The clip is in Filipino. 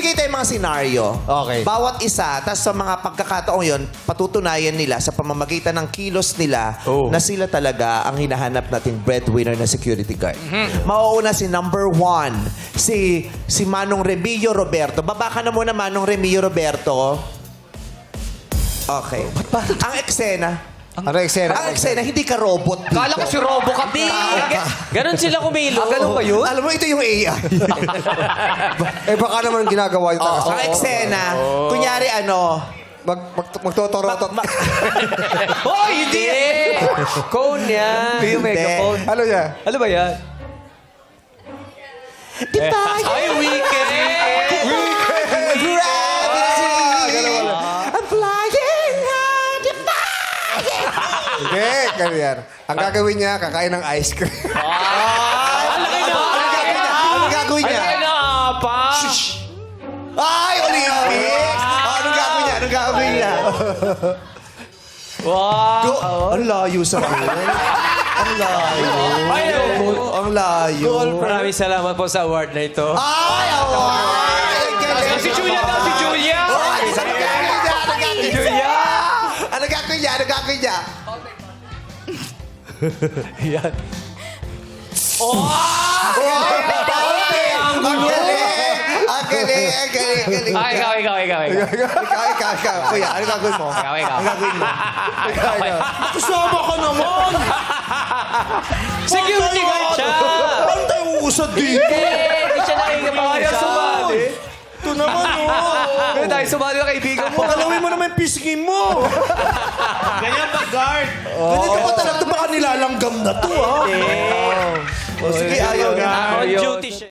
Bibigay tayong mga senaryo. Okay. Bawat isa, tapos sa mga pagkakataong yon, patutunayan nila sa pamamagitan ng kilos nila na sila talaga ang hinahanap nating breadwinner na security guard. Mauuna si number 1, si Manong Remilio Roberto. Baba ka na muna, Manong Remilio Roberto. Okay. Ang eksena, Ano eksena? ang eksena, hindi ka robot dito. Kala ko si Robo ka. Ganon sila kumilo. Ganun ba yun? Alam mo, ito yung AI. Baka naman ginagawa yung taas. Ang eksena, kunyari Magtotorotot. Hoy, hindi! Cone yan. Yung megaphone. Ano niya? Ano ba yan? Diba? Ay, weekend! Gravity! I'm flying high, defying! Hindi, ganyan. Ang gagawin niya, kakain ng ice cream. Ano gagawin niya? Ay, naapa! Ay, Olympics! Anong gagawin niya? Anong gagawin niya? Wow! Ang layo sa goal. Ang layo. Ang layo. Maraming salamat po sa award na ito. Ay, award! Si Julia daw, si Julia! Ay, ano gagawin niya? Ano gagawin niya? Julia! Ano gagawin niya? Ano gagawin niya? Yan. Ang galing! Ang galing! Ang galing! Ang galing! Ikaw. Ikaw. Kuya, ano gagawin mo? Ikaw. Ano gagawin mo? Kasama ka naman! Security guard siya! Ano tayo uusad dito? Hindi siya nakikipag-usap. sumali. Ito naman, oh. Kaya tayo sumali ng kaibigan mo. Pagalawin mo naman yung pisngi mo. Ganyan ba, guard? Ganito pa talaga. Baka nilalanggam na to, ha? O sige, ayaw na. On duty siya.